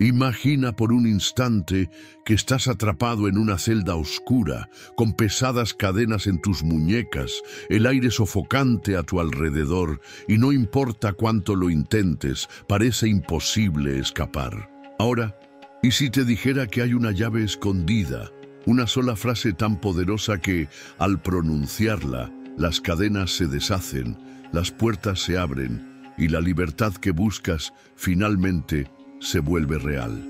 Imagina por un instante que estás atrapado en una celda oscura, con pesadas cadenas en tus muñecas, el aire sofocante a tu alrededor, y no importa cuánto lo intentes, parece imposible escapar. Ahora, ¿y si te dijera que hay una llave escondida? Una sola frase tan poderosa que, al pronunciarla, las cadenas se deshacen, las puertas se abren, y la libertad que buscas, finalmente, se vuelve real.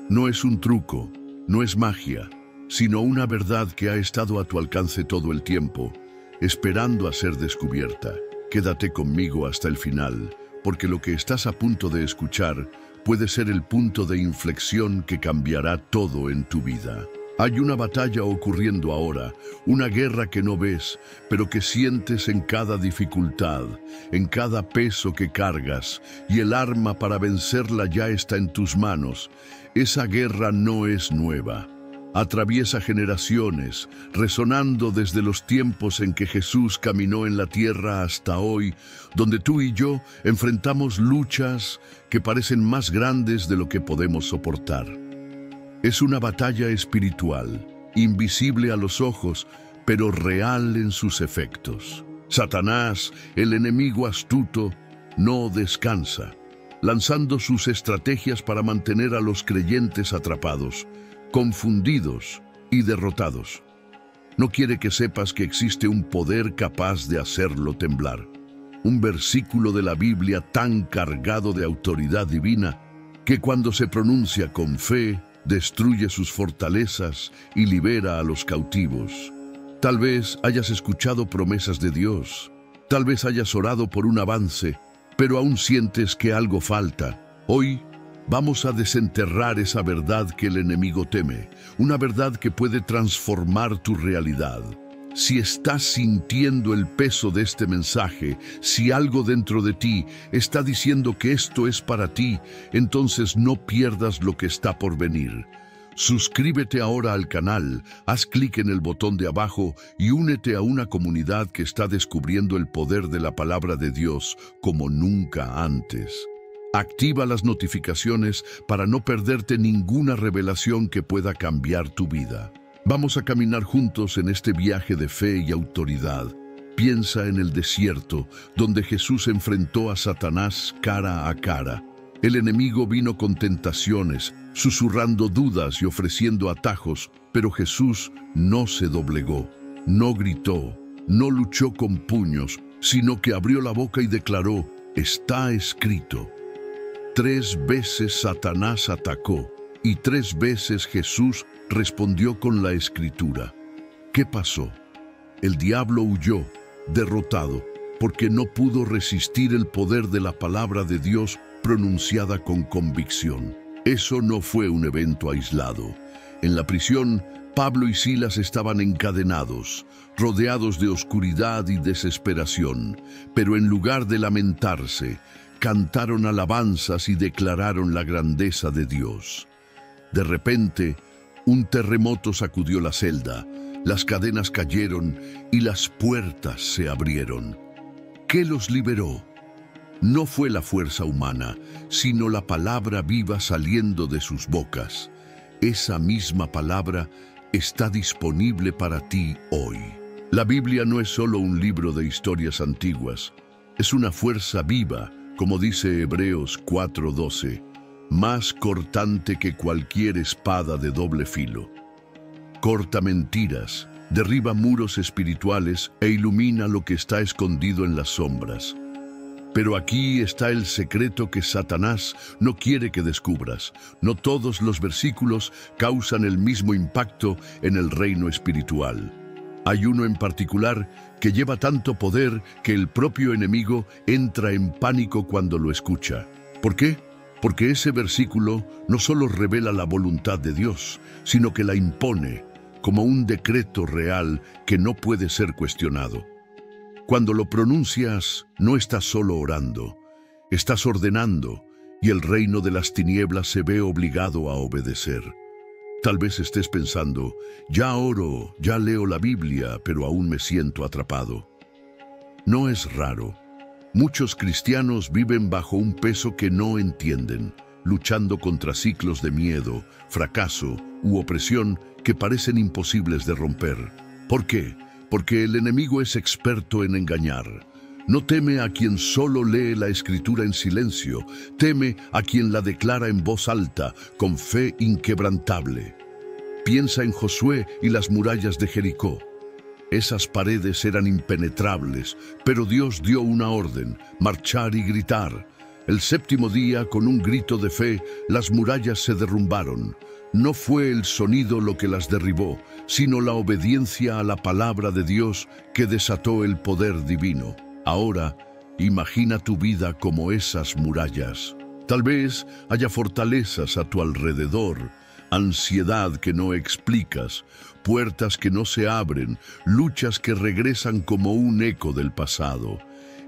No es un truco, no es magia, sino una verdad que ha estado a tu alcance todo el tiempo, esperando a ser descubierta. Quédate conmigo hasta el final, porque lo que estás a punto de escuchar puede ser el punto de inflexión que cambiará todo en tu vida. Hay una batalla ocurriendo ahora, una guerra que no ves, pero que sientes en cada dificultad, en cada peso que cargas, y el arma para vencerla ya está en tus manos. Esa guerra no es nueva. Atraviesa generaciones, resonando desde los tiempos en que Jesús caminó en la tierra hasta hoy, donde tú y yo enfrentamos luchas que parecen más grandes de lo que podemos soportar. Es una batalla espiritual, invisible a los ojos, pero real en sus efectos. Satanás, el enemigo astuto, no descansa, lanzando sus estrategias para mantener a los creyentes atrapados, confundidos y derrotados. No quiere que sepas que existe un poder capaz de hacerlo temblar. Un versículo de la Biblia tan cargado de autoridad divina que cuando se pronuncia con fe, destruye sus fortalezas y libera a los cautivos. Tal vez hayas escuchado promesas de Dios, tal vez hayas orado por un avance, pero aún sientes que algo falta. Hoy vamos a desenterrar esa verdad que el enemigo teme, una verdad que puede transformar tu realidad. Si estás sintiendo el peso de este mensaje, si algo dentro de ti está diciendo que esto es para ti, entonces no pierdas lo que está por venir. Suscríbete ahora al canal, haz clic en el botón de abajo y únete a una comunidad que está descubriendo el poder de la palabra de Dios como nunca antes. Activa las notificaciones para no perderte ninguna revelación que pueda cambiar tu vida. Vamos a caminar juntos en este viaje de fe y autoridad. Piensa en el desierto, donde Jesús enfrentó a Satanás cara a cara. El enemigo vino con tentaciones, susurrando dudas y ofreciendo atajos, pero Jesús no se doblegó, no gritó, no luchó con puños, sino que abrió la boca y declaró: «Está escrito». 3 veces Satanás atacó, y 3 veces Jesús respondió con la Escritura. ¿Qué pasó? El diablo huyó, derrotado, porque no pudo resistir el poder de la palabra de Dios pronunciada con convicción. Eso no fue un evento aislado. En la prisión, Pablo y Silas estaban encadenados, rodeados de oscuridad y desesperación, pero en lugar de lamentarse, cantaron alabanzas y declararon la grandeza de Dios. De repente, un terremoto sacudió la celda, las cadenas cayeron y las puertas se abrieron. ¿Qué los liberó? No fue la fuerza humana, sino la palabra viva saliendo de sus bocas. Esa misma palabra está disponible para ti hoy. La Biblia no es solo un libro de historias antiguas, es una fuerza viva, como dice Hebreos 4:12, más cortante que cualquier espada de doble filo. Corta mentiras, derriba muros espirituales e ilumina lo que está escondido en las sombras. Pero aquí está el secreto que Satanás no quiere que descubras. No todos los versículos causan el mismo impacto en el reino espiritual. Hay uno en particular que lleva tanto poder que el propio enemigo entra en pánico cuando lo escucha. ¿Por qué? Porque ese versículo no solo revela la voluntad de Dios, sino que la impone como un decreto real que no puede ser cuestionado. Cuando lo pronuncias, no estás solo orando, estás ordenando, y el reino de las tinieblas se ve obligado a obedecer. Tal vez estés pensando: ya oro, ya leo la Biblia, pero aún me siento atrapado. No es raro. Muchos cristianos viven bajo un peso que no entienden. luchando contra ciclos de miedo, fracaso u opresión que parecen imposibles de romper. ¿Por qué? Porque el enemigo es experto en engañar. No teme a quien solo lee la Escritura en silencio, teme a quien la declara en voz alta, con fe inquebrantable. Piensa en Josué y las murallas de Jericó. Esas paredes eran impenetrables, pero Dios dio una orden: marchar y gritar. El séptimo día, con un grito de fe, las murallas se derrumbaron. No fue el sonido lo que las derribó, sino la obediencia a la palabra de Dios que desató el poder divino. Ahora, imagina tu vida como esas murallas. Tal vez haya fortalezas a tu alrededor, ansiedad que no explicas, puertas que no se abren, luchas que regresan como un eco del pasado.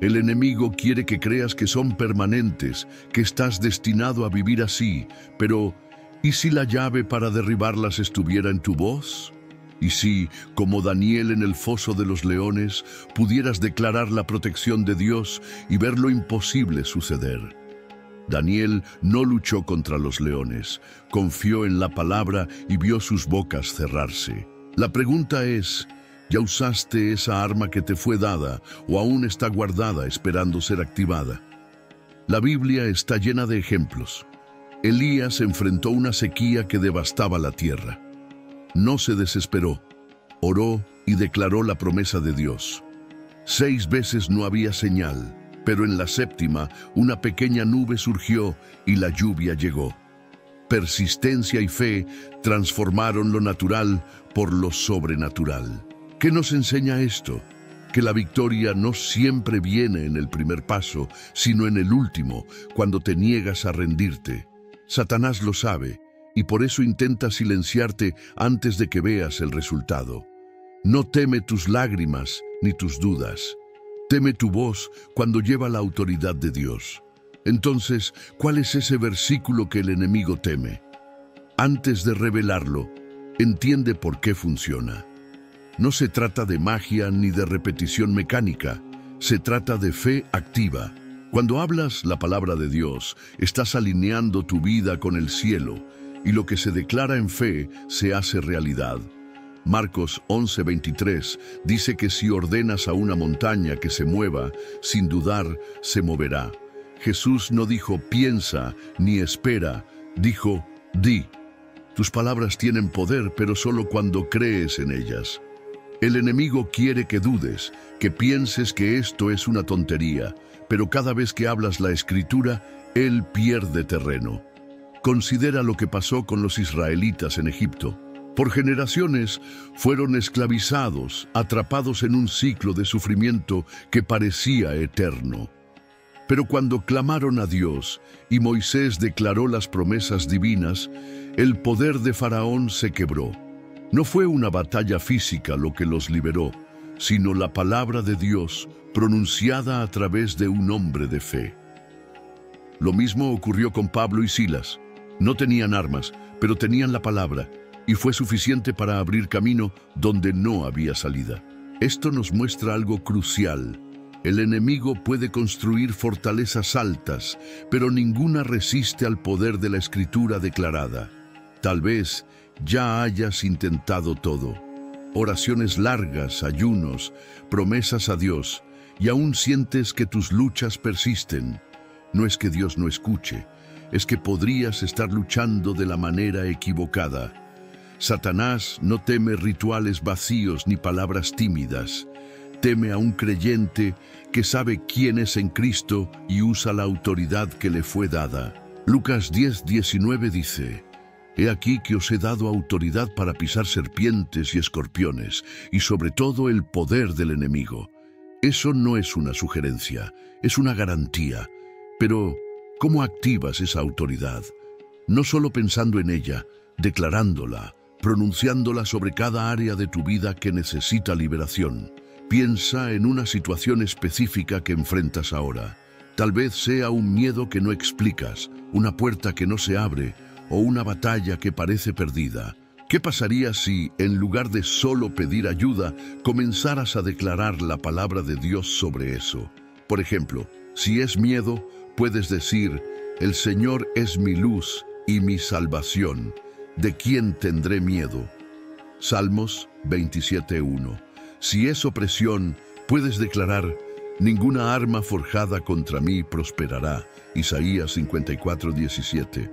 El enemigo quiere que creas que son permanentes, que estás destinado a vivir así, pero ¿y si la llave para derribarlas estuviera en tu voz? ¿Y si, como Daniel en el foso de los leones, pudieras declarar la protección de Dios y ver lo imposible suceder? Daniel no luchó contra los leones, confió en la palabra y vio sus bocas cerrarse. La pregunta es, ¿ya usaste esa arma que te fue dada o aún está guardada esperando ser activada? La Biblia está llena de ejemplos. Elías enfrentó una sequía que devastaba la tierra. No se desesperó, oró y declaró la promesa de Dios. 6 veces no había señal, pero en la séptima una pequeña nube surgió y la lluvia llegó. Persistencia y fe transformaron lo natural por lo sobrenatural. ¿Qué nos enseña esto? Que la victoria no siempre viene en el primer paso, sino en el último, cuando te niegas a rendirte. Satanás lo sabe, y por eso intenta silenciarte antes de que veas el resultado. No teme tus lágrimas ni tus dudas. Teme tu voz cuando lleva la autoridad de Dios. Entonces, ¿cuál es ese versículo que el enemigo teme? Antes de revelarlo, entiende por qué funciona. No se trata de magia ni de repetición mecánica. Se trata de fe activa. Cuando hablas la palabra de Dios, estás alineando tu vida con el cielo, y lo que se declara en fe se hace realidad. Marcos 11:23 dice que si ordenas a una montaña que se mueva, sin dudar, se moverá. Jesús no dijo piensa ni espera, dijo di. Tus palabras tienen poder, pero solo cuando crees en ellas. El enemigo quiere que dudes, que pienses que esto es una tontería, pero cada vez que hablas la Escritura, él pierde terreno. Considera lo que pasó con los israelitas en Egipto. Por generaciones fueron esclavizados, atrapados en un ciclo de sufrimiento que parecía eterno. Pero cuando clamaron a Dios y Moisés declaró las promesas divinas, el poder de Faraón se quebró. No fue una batalla física lo que los liberó, sino la palabra de Dios pronunciada a través de un hombre de fe. Lo mismo ocurrió con Pablo y Silas. No tenían armas, pero tenían la palabra, y fue suficiente para abrir camino donde no había salida. Esto nos muestra algo crucial. El enemigo puede construir fortalezas altas, pero ninguna resiste al poder de la Escritura declarada. Tal vez ya hayas intentado todo. Oraciones largas, ayunos, promesas a Dios, y aún sientes que tus luchas persisten. No es que Dios no escuche, es que podrías estar luchando de la manera equivocada. Satanás no teme rituales vacíos ni palabras tímidas. Teme a un creyente que sabe quién es en Cristo y usa la autoridad que le fue dada. Lucas 10:19 dice: He aquí que os he dado autoridad para pisar serpientes y escorpiones, y sobre todo el poder del enemigo. Eso no es una sugerencia, es una garantía. Pero, ¿cómo activas esa autoridad? No solo pensando en ella, declarándola, pronunciándola sobre cada área de tu vida que necesita liberación. Piensa en una situación específica que enfrentas ahora. Tal vez sea un miedo que no explicas, una puerta que no se abre, o una batalla que parece perdida. ¿Qué pasaría si, en lugar de solo pedir ayuda, comenzaras a declarar la palabra de Dios sobre eso? Por ejemplo, si es miedo, puedes decir: El Señor es mi luz y mi salvación. ¿De quién tendré miedo? Salmos 27:1. Si es opresión, puedes declarar: ninguna arma forjada contra mí prosperará. Isaías 54:17.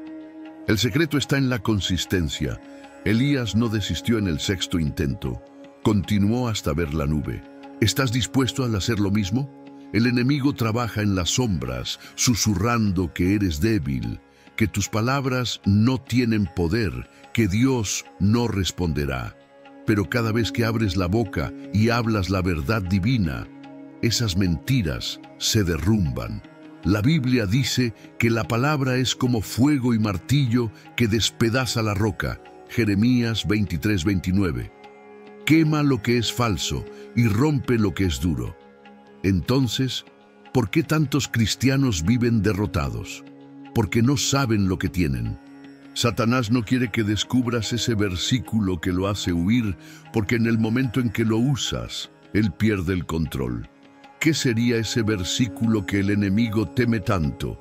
El secreto está en la consistencia. Elías no desistió en el sexto intento. Continuó hasta ver la nube. ¿Estás dispuesto a hacer lo mismo? El enemigo trabaja en las sombras, susurrando que eres débil, que tus palabras no tienen poder, que Dios no responderá. Pero cada vez que abres la boca y hablas la verdad divina, esas mentiras se derrumban. La Biblia dice que la palabra es como fuego y martillo que despedaza la roca. Jeremías 23:29. Quema lo que es falso y rompe lo que es duro. Entonces, ¿por qué tantos cristianos viven derrotados? Porque no saben lo que tienen. Satanás no quiere que descubras ese versículo que lo hace huir, porque en el momento en que lo usas, él pierde el control. ¿Qué sería ese versículo que el enemigo teme tanto?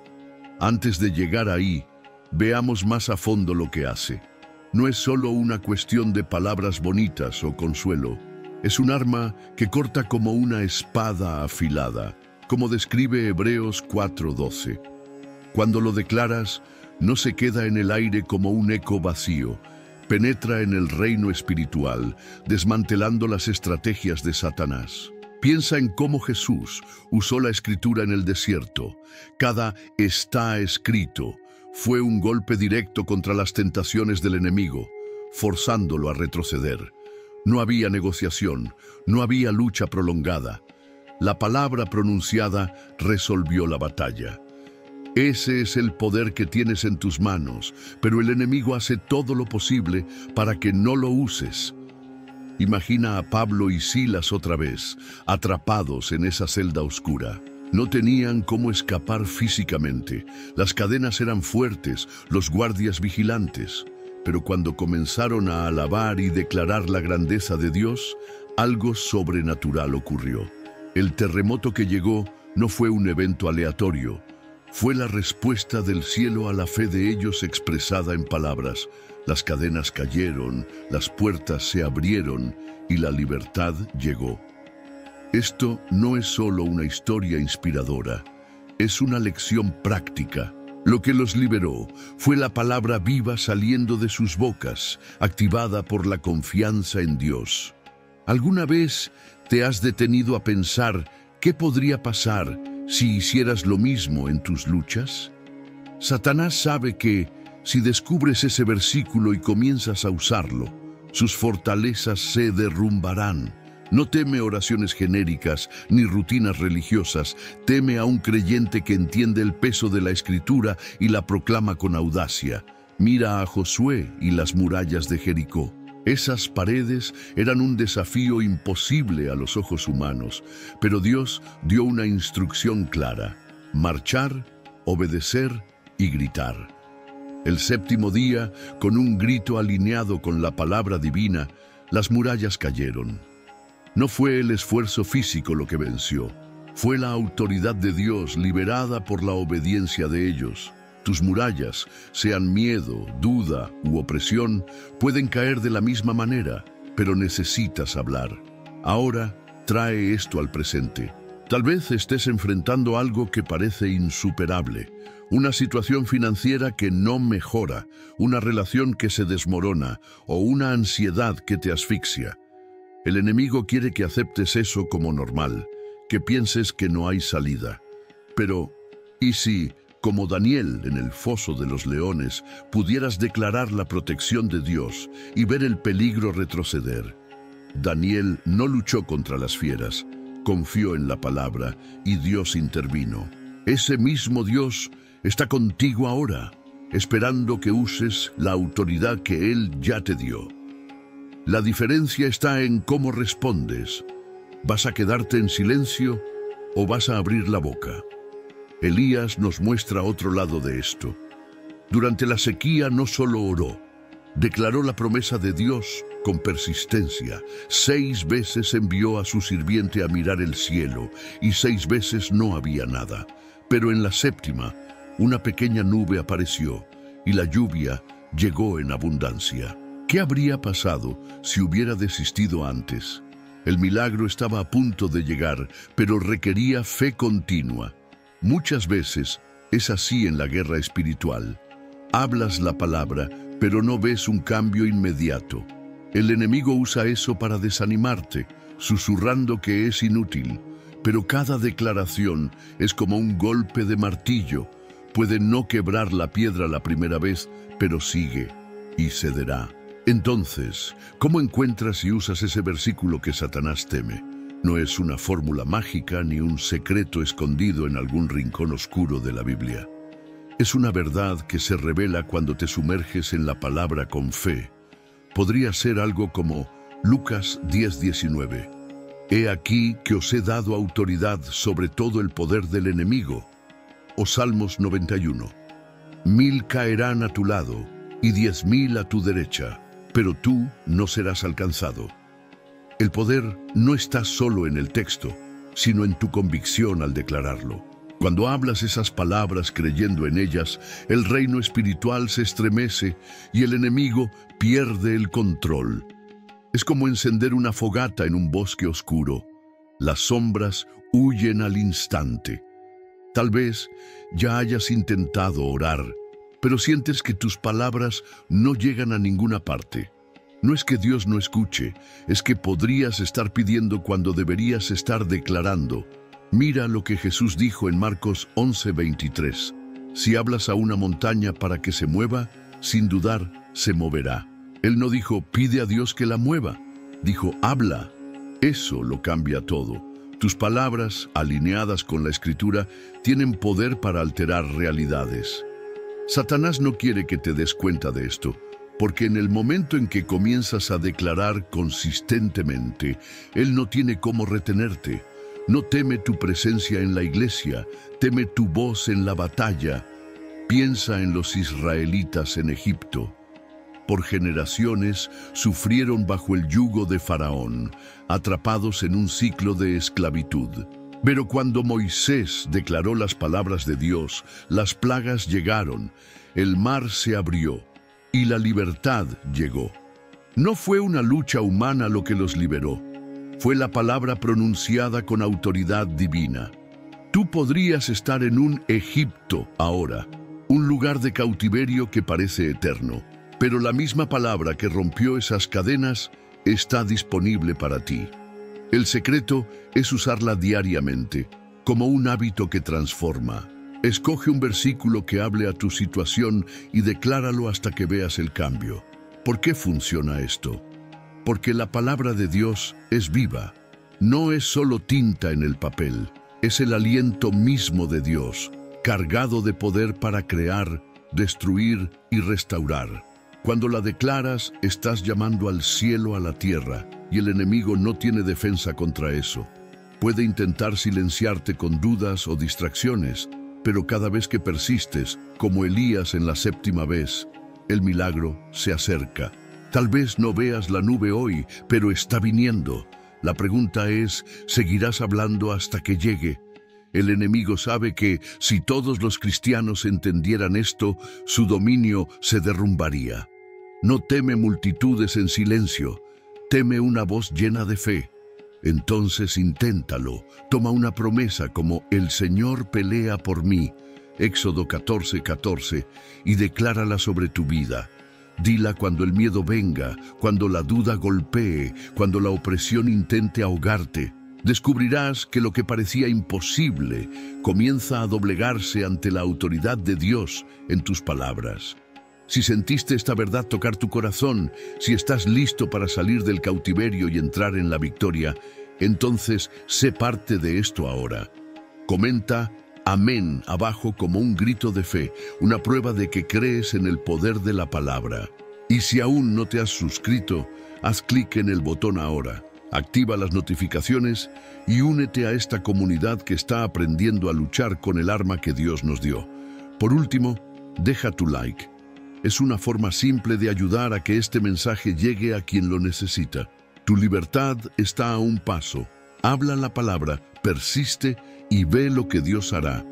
Antes de llegar ahí, veamos más a fondo lo que hace. No es solo una cuestión de palabras bonitas o consuelo. Es un arma que corta como una espada afilada, como describe Hebreos 4:12. Cuando lo declaras, no se queda en el aire como un eco vacío. Penetra en el reino espiritual, desmantelando las estrategias de Satanás. Piensa en cómo Jesús usó la escritura en el desierto. Cada está escrito fue un golpe directo contra las tentaciones del enemigo, forzándolo a retroceder. No había negociación, no había lucha prolongada. La palabra pronunciada resolvió la batalla. Ese es el poder que tienes en tus manos, pero el enemigo hace todo lo posible para que no lo uses. Imagina a Pablo y Silas otra vez, atrapados en esa celda oscura. No tenían cómo escapar físicamente. Las cadenas eran fuertes, los guardias vigilantes. Pero cuando comenzaron a alabar y declarar la grandeza de Dios, algo sobrenatural ocurrió. El terremoto que llegó no fue un evento aleatorio. Fue la respuesta del cielo a la fe de ellos expresada en palabras. Las cadenas cayeron, las puertas se abrieron y la libertad llegó. Esto no es solo una historia inspiradora, es una lección práctica. Lo que los liberó fue la palabra viva saliendo de sus bocas, activada por la confianza en Dios. ¿Alguna vez te has detenido a pensar qué podría pasar si hicieras lo mismo en tus luchas? Satanás sabe que, si descubres ese versículo y comienzas a usarlo, sus fortalezas se derrumbarán. No teme oraciones genéricas ni rutinas religiosas, teme a un creyente que entiende el peso de la Escritura y la proclama con audacia. Mira a Josué y las murallas de Jericó. Esas paredes eran un desafío imposible a los ojos humanos, pero Dios dio una instrucción clara: marchar, obedecer y gritar. El séptimo día, con un grito alineado con la palabra divina, las murallas cayeron. No fue el esfuerzo físico lo que venció, fue la autoridad de Dios liberada por la obediencia de ellos. Tus murallas, sean miedo, duda u opresión, pueden caer de la misma manera, pero necesitas hablar. Ahora, trae esto al presente. Tal vez estés enfrentando algo que parece insuperable, una situación financiera que no mejora, una relación que se desmorona o una ansiedad que te asfixia. El enemigo quiere que aceptes eso como normal, que pienses que no hay salida. Pero, ¿y si, como Daniel en el foso de los leones, pudieras declarar la protección de Dios y ver el peligro retroceder? Daniel no luchó contra las fieras, confió en la palabra y Dios intervino. Ese mismo Dios está contigo ahora, esperando que uses la autoridad que Él ya te dio. La diferencia está en cómo respondes. ¿Vas a quedarte en silencio o vas a abrir la boca? Elías nos muestra otro lado de esto. Durante la sequía no solo oró, declaró la promesa de Dios con persistencia. 6 veces envió a su sirviente a mirar el cielo y 6 veces no había nada. Pero en la séptima, una pequeña nube apareció y la lluvia llegó en abundancia. ¿Qué habría pasado si hubiera desistido antes? El milagro estaba a punto de llegar, pero requería fe continua. Muchas veces es así en la guerra espiritual. Hablas la palabra, pero no ves un cambio inmediato. El enemigo usa eso para desanimarte, susurrando que es inútil. Pero cada declaración es como un golpe de martillo. Puede no quebrar la piedra la primera vez, pero sigue y cederá. Entonces, ¿cómo encuentras y usas ese versículo que Satanás teme? No es una fórmula mágica ni un secreto escondido en algún rincón oscuro de la Biblia. Es una verdad que se revela cuando te sumerges en la palabra con fe. Podría ser algo como Lucas 10:19. He aquí que os he dado autoridad sobre todo el poder del enemigo. O Salmos 91. 1000 caerán a tu lado y 10,000 a tu derecha, pero tú no serás alcanzado. El poder no está solo en el texto, sino en tu convicción al declararlo. Cuando hablas esas palabras creyendo en ellas, el reino espiritual se estremece y el enemigo pierde el control. Es como encender una fogata en un bosque oscuro. Las sombras huyen al instante. Tal vez ya hayas intentado orar, pero sientes que tus palabras no llegan a ninguna parte. No es que Dios no escuche, es que podrías estar pidiendo cuando deberías estar declarando. Mira lo que Jesús dijo en Marcos 11:23. Si hablas a una montaña para que se mueva, sin dudar, se moverá. Él no dijo, pide a Dios que la mueva. Dijo, habla. Eso lo cambia todo. Tus palabras, alineadas con la Escritura, tienen poder para alterar realidades. Satanás no quiere que te des cuenta de esto, porque en el momento en que comienzas a declarar consistentemente, Él no tiene cómo retenerte. No teme tu presencia en la iglesia, teme tu voz en la batalla. Piensa en los israelitas en Egipto. Por generaciones sufrieron bajo el yugo de Faraón, atrapados en un ciclo de esclavitud. Pero cuando Moisés declaró las palabras de Dios, las plagas llegaron, el mar se abrió y la libertad llegó. No fue una lucha humana lo que los liberó, fue la palabra pronunciada con autoridad divina. Tú podrías estar en un Egipto ahora, un lugar de cautiverio que parece eterno, pero la misma palabra que rompió esas cadenas está disponible para ti. El secreto es usarla diariamente, como un hábito que transforma. Escoge un versículo que hable a tu situación y decláralo hasta que veas el cambio. ¿Por qué funciona esto? Porque la palabra de Dios es viva. No es solo tinta en el papel, es el aliento mismo de Dios, cargado de poder para crear, destruir y restaurar. Cuando la declaras, estás llamando al cielo a la tierra, y el enemigo no tiene defensa contra eso. Puede intentar silenciarte con dudas o distracciones, pero cada vez que persistes, como Elías en la 7ª vez, el milagro se acerca. Tal vez no veas la nube hoy, pero está viniendo. La pregunta es, ¿seguirás hablando hasta que llegue? El enemigo sabe que, si todos los cristianos entendieran esto, su dominio se derrumbaría. No teme multitudes en silencio, teme una voz llena de fe. Entonces inténtalo, toma una promesa como el Señor pelea por mí, Éxodo 14:14, y declárala sobre tu vida. Dila cuando el miedo venga, cuando la duda golpee, cuando la opresión intente ahogarte. Descubrirás que lo que parecía imposible comienza a doblegarse ante la autoridad de Dios en tus palabras. Si sentiste esta verdad tocar tu corazón, si estás listo para salir del cautiverio y entrar en la victoria, entonces sé parte de esto ahora. Comenta amén abajo como un grito de fe, una prueba de que crees en el poder de la palabra. Y si aún no te has suscrito, haz clic en el botón ahora, activa las notificaciones y únete a esta comunidad que está aprendiendo a luchar con el arma que Dios nos dio. Por último, deja tu like. Es una forma simple de ayudar a que este mensaje llegue a quien lo necesita. Tu libertad está a un paso. Habla la palabra, persiste y ve lo que Dios hará.